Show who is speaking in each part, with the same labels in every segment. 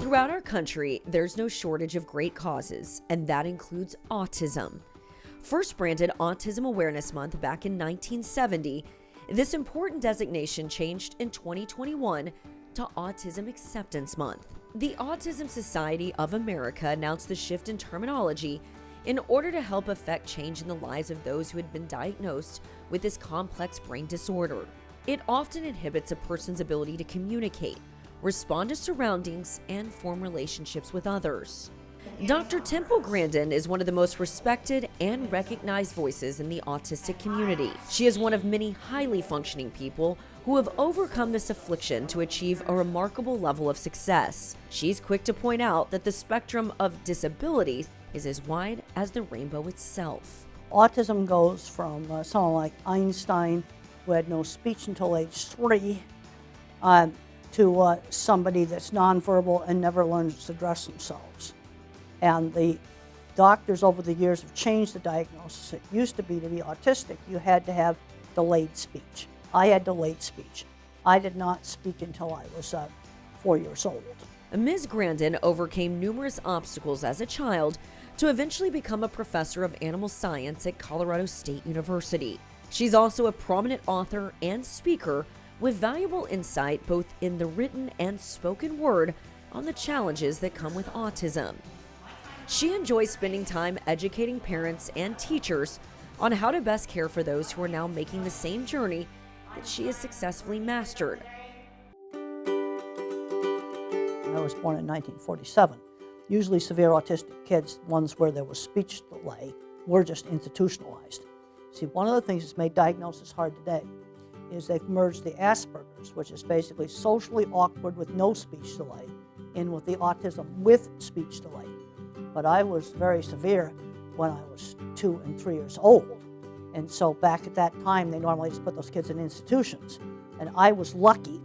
Speaker 1: Throughout our country, there's no shortage of great causes, and that includes autism. First branded Autism Awareness Month back in 1970, this important designation changed in 2021 to Autism Acceptance Month. The Autism Society of America announced the shift in terminology in order to help effect change in the lives of those who had been diagnosed with this complex brain disorder. It often inhibits a person's ability to communicate, respond to surroundings, and form relationships with others. Dr. Grandin is one of the most respected and recognized voices in the autistic community. She is one of many highly functioning people who have overcome this affliction to achieve a remarkable level of success. She's quick to point out that the spectrum of disabilities is as wide as the rainbow itself.
Speaker 2: Autism goes from someone like Einstein, who had no speech until age 3, to somebody that's nonverbal and never learns to dress themselves. And the doctors over the years have changed the diagnosis. It used to be autistic, you had to have delayed speech. I had delayed speech. I did not speak until I was 4 years old.
Speaker 1: Ms. Grandin overcame numerous obstacles as a child to eventually become a professor of animal science at Colorado State University. She's also a prominent author and speaker with valuable insight both in the written and spoken word on the challenges that come with autism. She enjoys spending time educating parents and teachers on how to best care for those who are now making the same journey that she has successfully mastered.
Speaker 2: I was born in 1947. Usually severe autistic kids, ones where there was speech delay, were just institutionalized. See, one of the things that's made diagnosis hard today is they've merged the Asperger's, which is basically socially awkward with no speech delay, in with the autism with speech delay. But I was very severe when I was 2 and 3 years old. And so back at that time, they normally just put those kids in institutions. And I was lucky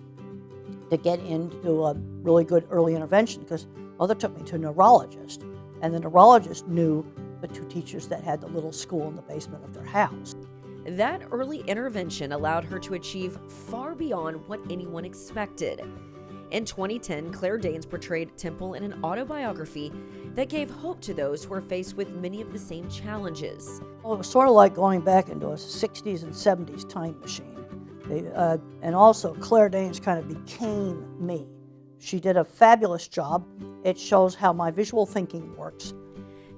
Speaker 2: to get into a really good early intervention because mother took me to a neurologist. And the neurologist knew the 2 teachers that had the little school in the basement of their house.
Speaker 1: That early intervention allowed her to achieve far beyond what anyone expected. In 2010, Claire Danes portrayed Temple in an autobiography that gave hope to those who are faced with many of the same challenges.
Speaker 2: Well, it was sort of like going back into a 60s and 70s time machine. And also, Claire Danes kind of became me. She did a fabulous job. It shows how my visual thinking works.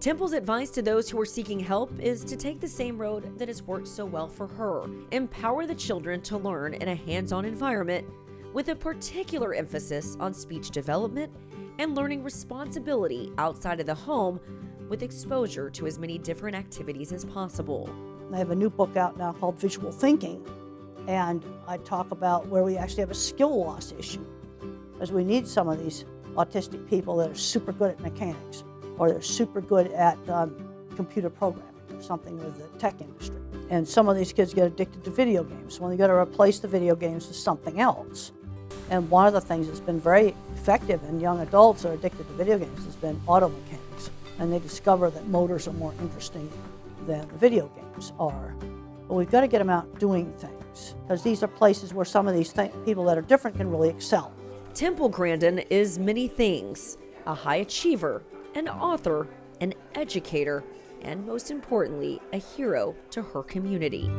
Speaker 1: Temple's advice to those who are seeking help is to take the same road that has worked so well for her. Empower the children to learn in a hands-on environment with a particular emphasis on speech development and learning responsibility outside of the home with exposure to as many different activities as possible.
Speaker 2: I have a new book out now called Visual Thinking, and I talk about where we actually have a skill loss issue, because we need some of these autistic people that are super good at mechanics, or they're super good at computer programming or something with the tech industry. And some of these kids get addicted to video games. Well, you got to replace the video games with something else. And one of the things that's been very effective in young adults that are addicted to video games has been auto mechanics. And they discover that motors are more interesting than the video games are. But we've got to get them out doing things, because these are places where some of these people that are different can really excel.
Speaker 1: Temple Grandin is many things: a high achiever, an author, an educator, and most importantly, a hero to her community.